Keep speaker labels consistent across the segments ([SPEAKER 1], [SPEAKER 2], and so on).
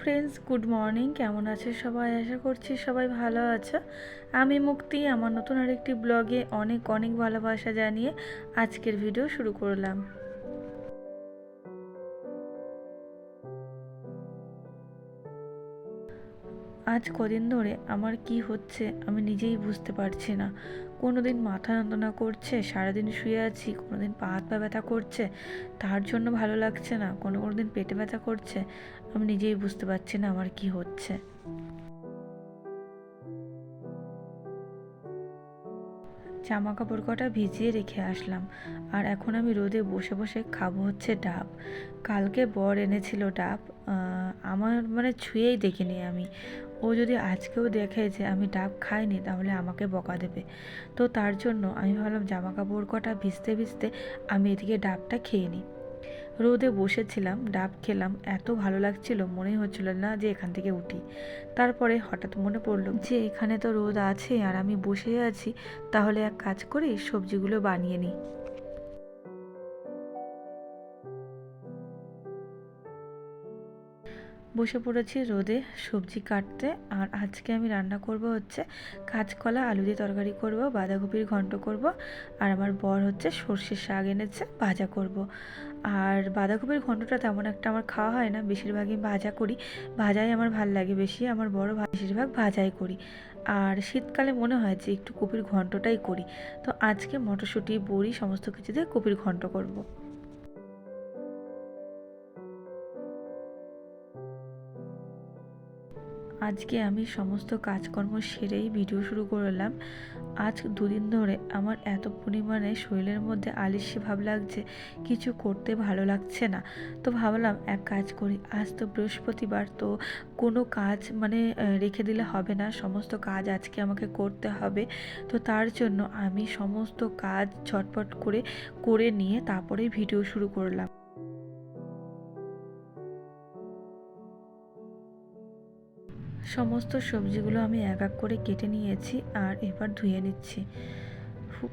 [SPEAKER 1] Friends, good morning. কেমন আছে সবাই? আশা করছি সবাই ভালো আছো। আমি মুক্তি আমার নতুন আরেকটি ব্লগে অনেক অনেক ভালোবাসা জানিয়ে আজকের ভিডিও শুরু করলাম। আজ কদিন ধরে আমার কি হচ্ছে আমি নিজেই বুঝতে পারছি না। কোনো দিন মাথা যন্ত্রণা করছে, সারাদিন শুয়ে আছি, কোনো দিন পা হাত পা ব্যথা করছে, তার জন্য ভালো লাগছে না, কোনো কোনো দিন পেটে ব্যথা করছে। আমি নিজেই বুঝতে পারছি না আমার কি হচ্ছে। জামা কাপড় কটা ভিজিয়ে রেখে আসলাম, আর এখন আমি রোদে বসে বসে খাবো হচ্ছে ডাব। কালকে বর এনেছিল ডাব, আমার মানে ছুঁয়েই দেখিনি আমি। ও যদি আজকেও দেখে যে আমি ডাব খাইনি তাহলে আমাকে বকা দেবে। তো তার জন্য আমি ভাবলাম জামা কাপড় কটা ভিজতে ভিজতে আমি এদিকে ডাবটা খেয়ে নিই। রোদে বসেছিলাম, ডাব খেলাম, এত ভালো লাগছিল, মনেই হচ্ছিল না যে এখান থেকে উঠি। তারপরে হঠাৎ মনে পড়লো যে এখানে তো রোদ আছে আর আমি বসে আছি, তাহলে এক কাজ করি, সবজিগুলো বানিয়ে নিই। বসে পড়েছি রোদে সবজি কাটতে। আর আজকে আমি রান্না করব হচ্ছে কাঁচকলা আলু দিয়ে তরকারি করব, বাঁধাকপির ঘন্ট করব, আর আমার বর হচ্ছে সর্ষের শাক এনেছে, ভাজা করব। আর বাঁধাকপির ঘন্টটা তেমন একটা আমার খাওয়া হয় না, বেশিরভাগই ভাজা করি, ভাজাই আমার ভাল লাগে বেশি, আমার বড় বেশিরভাগ ভাজাই করি। আর শীতকালে মনে হয় যে একটু কপির ঘন্টটাই করি। তো আজকে মটরশুঁটি বড়ি সমস্ত কিছু দিয়ে কপির ঘন্ট করব। আজকে আমি সমস্ত কাজকর্ম সেরেই ভিডিও শুরু করলাম। আজ দুদিন ধরে আমার এত পরিমাণে শরীরের মধ্যে আলিস্যি ভাব লাগছে, কিছু করতে ভালো লাগছে না। তো ভাবলাম এক কাজ করি, আজ তো বৃহস্পতিবার, তো কোনো কাজ মানে রেখে দিলে হবে না, সমস্ত কাজ আজকে আমাকে করতে হবে। তো তার জন্য আমি সমস্ত কাজ ঝটপট করে করে নিয়ে তারপরেই ভিডিও শুরু করলাম। সমস্ত সবজিগুলো আমি এক এক করে কেটে নিয়েছি আর এবার ধুয়ে নিচ্ছি।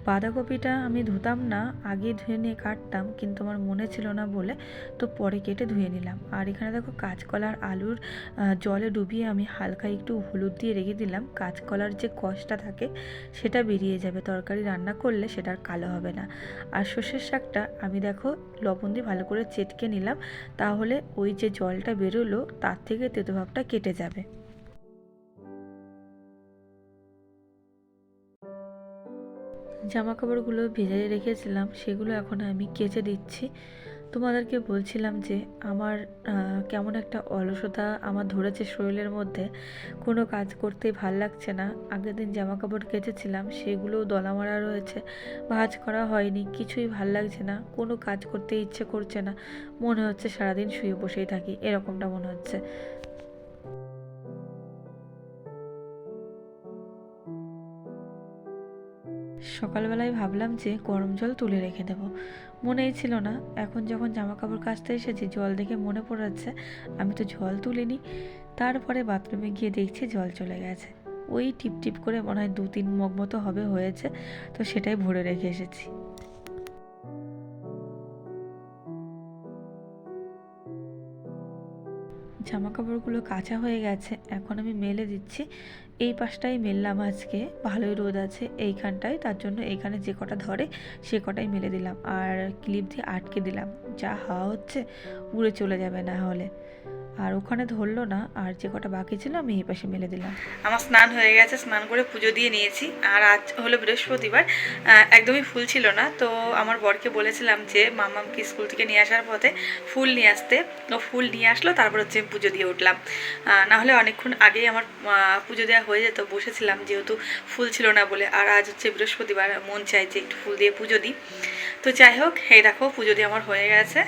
[SPEAKER 1] বাঁধাকপিটা আমি ধুতাম না, আগে ধুয়ে নিয়ে কাটতাম, কিন্তু আমার মনে ছিল না বলে তো পরে কেটে ধুয়ে নিলাম। আর এখানে দেখো কাঁচকলার আলুর জলে ডুবিয়ে আমি হালকা একটু হলুদ দিয়ে রেখে দিলাম, কাঁচকলার যে কষটা থাকে সেটা বেরিয়ে যাবে, তরকারি রান্না করলে সেটা আর কালো হবে না। আর সর্ষের শাকটা আমি দেখো লবণ দিয়ে ভালো করে চেটকে নিলাম, তাহলে ওই যে জলটা বেরোলো তার থেকে তেতো ভাবটা কেটে যাবে। জামা কাপড়গুলো ভিজিয়ে রেখেছিলাম, সেগুলো এখন আমি কেচে দিচ্ছি। তোমাদেরকে বলছিলাম যে আমার কেমন একটা অলসতা আমার ধরেছে শরীরের মধ্যে, কোনো কাজ করতে ভাল লাগছে না। আগের দিন জামা কাপড় কেচেছিলাম, সেগুলোও দলামারা রয়েছে, ভাঁজ করা হয়নি, কিছুই ভাল লাগছে না, কোনো কাজ করতে ইচ্ছে করছে না, মনে হচ্ছে সারাদিন শুয়ে বসেই থাকি, এরকমটা মনে হচ্ছে। সকালবেলায় ভাবলাম যে গরম জল তুলে রেখে দেবো, মনেই ছিল না। এখন যখন জামা কাপড় কাচতে এসেছি জল দেখে মনে পড়েছে আমি তো জল তুলিনি। তারপরে বাথরুমে গিয়ে দেখছি জল চলে গেছে, ওই টিপ টিপ করে মনে হয় 2-3 মগ মতো হবে হয়েছে, তো সেটাই ভরে রেখে এসেছি। জামা কাপড়গুলো কাচা হয়ে গেছে, এখন আমি মেলে দিচ্ছি। এই পাশটাই মেললাম, আজকে ভালোই রোদ আছে এইখানটায়, তার জন্য এইখানে যে কটা ধরে সে কটাই মেলে দিলাম, আর ক্লিপ দিয়ে আটকে দিলাম, যা হাওয়া হচ্ছে উড়ে চলে যাবে না হলে। আর ওখানে ধরলো না, আর যে কটা বাকি ছিল আমি এই পাশে মেলে দিলাম। আমার স্নান হয়ে গেছে, স্নান করে পুজো দিয়ে নিয়েছি। আর আজ হলো বৃহস্পতিবার, একদমই ফুল ছিল না, তো আমার বরকে বলেছিলাম যে মামাকে স্কুল থেকে নিয়ে আসার পথে ফুল নিয়ে আসতে। ও ফুল নিয়ে আসলো, তারপর হচ্ছে পুজো দিয়ে উঠলাম। নাহলে অনেকক্ষণ আগেই আমার পুজো দেওয়া হয়ে যেত, বসেছিলাম যেহেতু ফুল ছিল না বলে। আর আজ হচ্ছে বৃহস্পতিবার, মন চাই যে একটু ফুল দিয়ে পুজো দিই। তো যাই হোক, এই দেখো পুজো দিয়ে আমার হয়ে গেছে।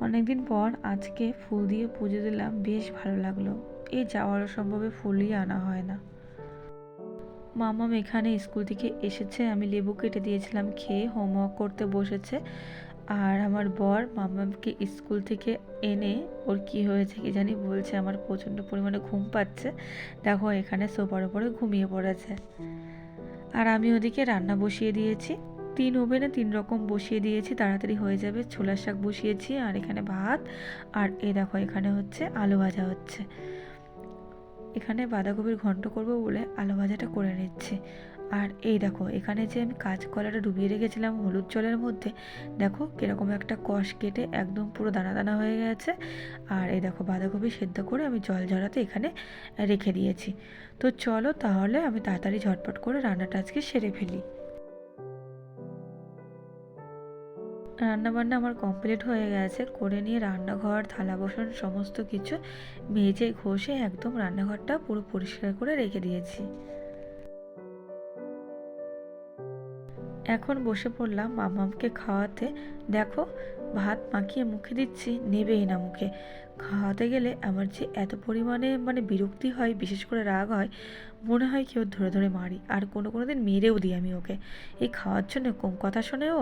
[SPEAKER 1] অনেকদিন পর আজকে ফুল দিয়ে পুজো দিলাম, বেশ ভালো লাগলো। এই যাওয়ার সম্ভবে ফুলই আনা হয় না। মামাম এখানে স্কুল থেকে এসেছে, আমি লেবু কেটে দিয়েছিলাম, খেয়ে হোমওয়ার্ক করতে বসেছে। আর আমার বর মামামকে স্কুল থেকে এনে ওর কি হয়েছে কি জানি বলছে, আমার প্রচণ্ড পরিমাণে ঘুম পাচ্ছে, দেখো এখানে সোফার উপরে ঘুমিয়ে পড়েছে। আর আমি ওদিকে রান্না বসিয়ে দিয়েছি। 3 ওভেনে 3 রকম বসিয়ে দিয়েছি, তাড়াতাড়ি হয়ে যাবে। ছোলার শাক বসিয়েছি, আর এখানে ভাত, আর এই দেখো এখানে হচ্ছে আলু ভাজা হচ্ছে। এখানে বাঁধাকপির ঘন্ট করব বলে আলু ভাজাটা করে নিচ্ছি। আর এই দেখো এখানে যে আমি কাঁচকলাটা ডুবিয়ে রেখেছিলাম হলুদ জলের মধ্যে, দেখো কীরকম একটা কষ কেটে একদম পুরো দানা দানা হয়ে গেছে। আর এই দেখো বাঁধাকপি সেদ্ধ করে আমি জল ঝরাতে এখানে রেখে দিয়েছি। তো চলো তাহলে আমি তাড়াতাড়ি ঝটপট করে রান্নাটা আজকে সেরে ফেলি। রান্নাবান্না আমার কমপ্লিট হয়ে গেছে, করে নিয়ে রান্নাঘর থালা বাসন সমস্ত কিছু মেজে ঘষে একদম রান্নাঘরটা পুরো পরিষ্কার করে রেখে দিয়েছি। এখন বসে পড়লাম মামামকে খাওয়াতে। দেখো ভাত মাখিয়ে মুখে দিচ্ছি, নেবেই না মুখে। খাওয়াতে গেলে আমার যে এত পরিমাণে বিরক্তি হয়, বিশেষ করে রাগ হয়, মনে হয় কেউ ধরে ধরে মারি। আর কোনো দিন মেরেও দিই আমি ওকে, এই খাওয়ার জন্য কম কথা শোনেও।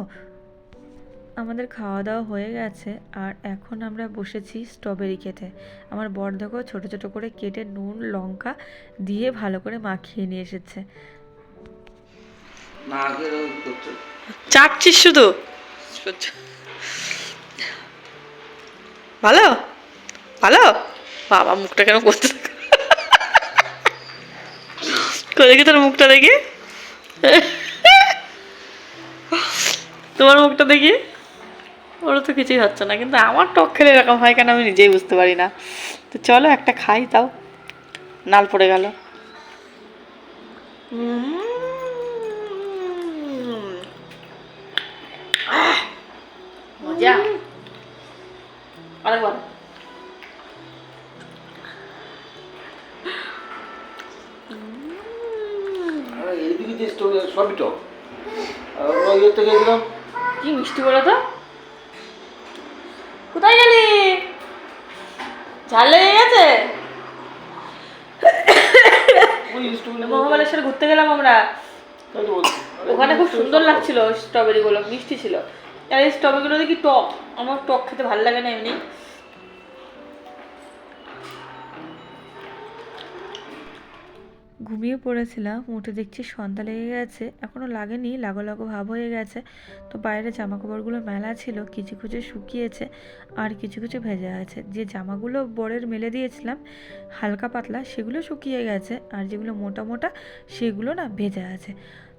[SPEAKER 1] আমাদের খাওয়া দাওয়া হয়ে গেছে, আর এখন আমরা বসেছি স্ট্রবেরি খেতে। আমার বর দেখো ছোটো ছোটো করে কেটে নুন লঙ্কা দিয়ে ভালো করে মাখিয়ে নিয়ে এসেছে। চাটছিস শুধু? ভালো ভালো। বাবা মুখটা কেন করতে দেখি তোর মুখটা দেখি, তোমার মুখটা দেখি। ওরা তো কিছুই হচ্ছে না, কিন্তু আমার টক খেলে এরকম হয় কেন আমি নিজেই বুঝতে পারি না। তো চলো একটা খাই, তাও নাল পড়ে গেল। মজা। আরেকবার। কি মিষ্টি বলো তো? কোথায় গেলি? ঝাল লেগে গেছে। মহাবালেশ্বর ঘুরতে গেলাম আমরা, ওখানে খুব সুন্দর লাগছিল, স্ট্রবেরি গুলো মিষ্টি ছিল। আর এই স্ট্রবেরি গুলো দেখি টক, আমার টক খেতে ভালো লাগে না এমনি। ঘুমিয়ে পড়েছিলাম, উঠে দেখছি সন্ধ্যা লেগে গেছে, এখনও লাগেনি, লাগো লাগো ভাব হয়ে গেছে। তো বাইরে জামা কাপড়গুলো মেলা ছিল, কিছু কিছু শুকিয়েছে আর কিছু কিছু ভেজা আছে। যে জামাগুলো বরের মেলে দিয়েছিলাম হালকা পাতলা, সেগুলো শুকিয়ে গেছে, আর যেগুলো মোটা মোটা সেগুলো না ভেজা আছে।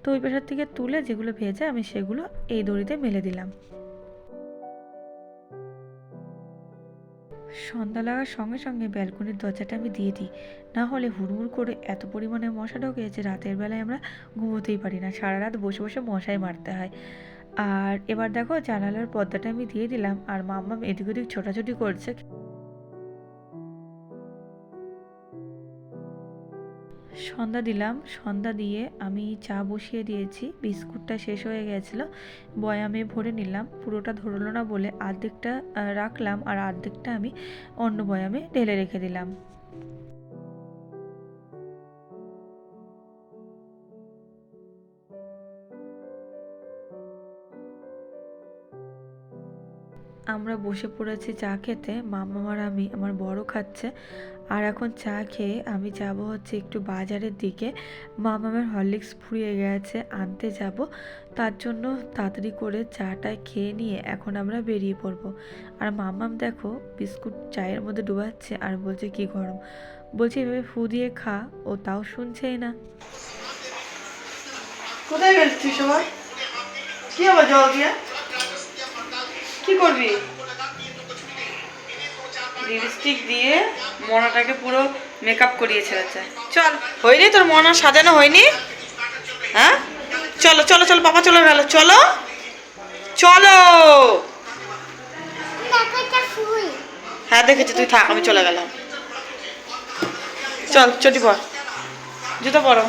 [SPEAKER 1] তো ওই পাশের থেকে তুলে যেগুলো ভেজা আমি সেগুলো এই দড়িতে মেলে দিলাম। সন্ধ্যা লাগার সঙ্গে সঙ্গে ব্যালকনির দরজাটা আমি দিয়ে দিই, না হলে হুড়মুড় করে এত পরিমাণে মশা ঢোকে যে রাতের বেলায় আমরা ঘুমোতেই পারি না, সারা রাত বসে বসে মশাই মারতে হয়। আর এবার দেখো জানালার পর্দাটা আমি দিয়ে দিলাম, আর মাম্মাম এদিক ওদিক ছোটাছুটি করছে। সন্ধ্যা দিলাম, সন্ধ্যা দিয়ে আমি চা বসিয়ে দিয়েছি। বিস্কুটটা শেষ হয়ে গেছিলো, বয়ামে ভরে নিলাম, পুরোটা ধরলো না বলে অর্ধেকটা রাখলাম, আর অর্ধেকটা আমি অন্য বয়ামে ঢেলে রেখে দিলাম। আমরা বসে পড়েছি চা খেতে, মাম্মাম আর আমি, আমার বড় খাচ্ছে। আর এখন চা খেয়ে আমি যাব হচ্ছে একটু বাজারের দিকে। মাম্মামের হরলিক্স ফুরিয়ে গেছে, আনতে যাব। তার জন্য তাড়াতাড়ি করে চাটা খেয়ে নিয়ে এখন আমরা বেরিয়ে পড়ব। আর মাম্মাম দেখো বিস্কুট চায়ের মধ্যে ডুবাচ্ছে আর বলছে কি গরম, বলছে এভাবে ফু দিয়ে খা, ও তাও শুনছেই না।
[SPEAKER 2] কোথায় গেছিস সবাই? কি আবার জল দিয়ে কি করবি? লিপস্টিক দিয়ে মনাটাকে পুরো মেকআপ করিয়ে ছেড়েছে। চল, হয়নি তোর মনা সাজানো হয়নি? হ্যাঁ চলো চলো চলো, পাপা চলে গেল, চলো চলো। হ্যাঁ দেখেছি, তুই থাক, আমি চলে গেলাম। চল চটি পর, জুতো পরো।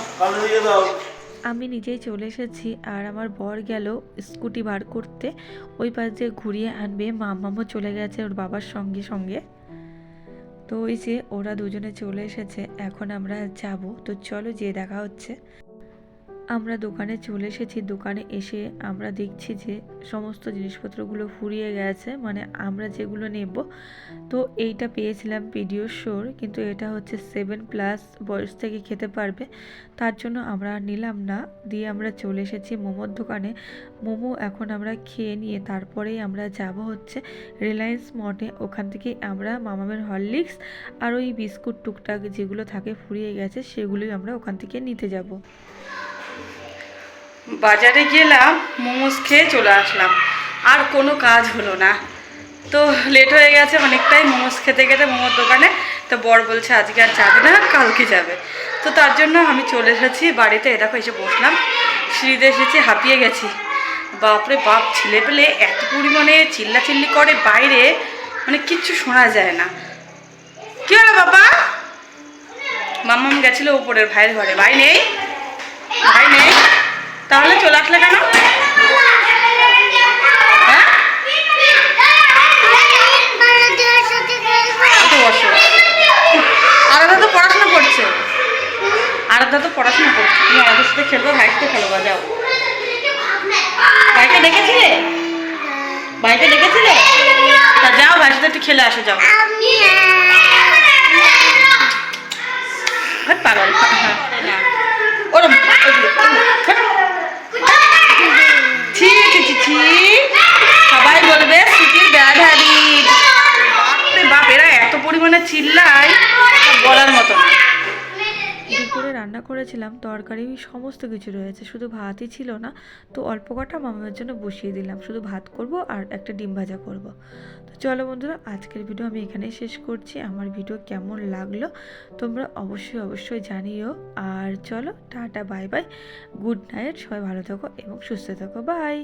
[SPEAKER 1] আমি নিজেই চলে এসেছি, আর আমার বর গেল স্কুটি বার করতে, ওই পাশ দিয়ে ঘুরিয়ে আনবে। মাম্মামও চলে গেছে ওর বাবার সঙ্গে সঙ্গে। তো ওই যে ওরা দুজনে চলে এসেছে, এখন আমরা যাব। তো চলো যেয়ে দেখা হচ্ছে। আমরা দোকানে চলে এসেছি। দোকানে এসে আমরা দেখছি যে সমস্ত জিনিসপত্রগুলো ফুরিয়ে গেছে, মানে আমরা যেগুলো নেব। তো এইটা পেয়েছিলাম পিডিয়াশিওর, কিন্তু এটা হচ্ছে 7+ বয়স থেকে খেতে পারবে, তার জন্য আমরা নিলাম না। দিয়ে আমরা চলে এসেছি মোমোর দোকানে। মোমো এখন আমরা খেয়ে নিয়ে তারপরেই আমরা যাব হচ্ছে রিলায়েন্স মলে। ওখান থেকে আমরা মামামের হরলিক্স আর ওই বিস্কুট টুকটাক যেগুলো থাকে ফুরিয়ে গেছে সেগুলোই আমরা ওখান থেকে নিতে যাব।
[SPEAKER 2] বাজারে গেলাম, মোমোস খেয়ে চলে আসলাম, আর কোনো কাজ হলো না। তো লেট হয়ে গেছে অনেকটাই মোমোস খেতে খেতে মোমোর দোকানে। তো বর বলছে আজকে আর যাবে না, কালকে যাবে। তো তার জন্য আমি চলে এসেছি বাড়িতে। দেখো এসে বসলাম, সিঁড়িতে এসেছি, হাঁপিয়ে গেছি। বাপরে বাপ, ছেলে পেলে এত পরিমাণে চিল্লাচিল্লি করে বাইরে, মানে কিচ্ছু শোনা যায় না। কি হলো বাবা? মাম্মাম গেছিল উপরের ভাইয়ের ঘরে। ভাই নেই? ভাই নেই? তাহলে চলে আসলে কেন? হ্যাঁ, আরাধা তো পড়াশোনা করছে। আরাধা তো পড়াশোনা করছে, তুমি আরাধার সাথে খেলবো, ভাইয়ের সাথে খেলবো। যাও। ভাইকে ডেকেছিলে? ভাইকে ডেকেছিলে? তা যাও, ভাইয়ের সাথে একটু খেলে আসো, যাও। পাগল। ওরম সবাই বলবে সুতির ব্যাড হ্যাবিট। বাপরে বাপ, এরা এত পরিমাণে চিল্লায় বলার মতো না।
[SPEAKER 1] দুপুরে রান্না করেছিলাম, তরকারি সমস্ত কিছু রয়েছে, শুধু ভাতই ছিল না। তো অল্প কটা মামার জন্য বসিয়ে দিলাম, শুধু ভাত করব আর একটা ডিম ভাজা করব। তো চলো বন্ধুরা, আজকের ভিডিও আমি এখানেই শেষ করছি। আমার ভিডিও কেমন লাগলো তোমরা অবশ্যই জানিও। আর চলো, tata, bye bye, good night, সবাই ভালো থাকো এবং সুস্থ থাকো, বাই।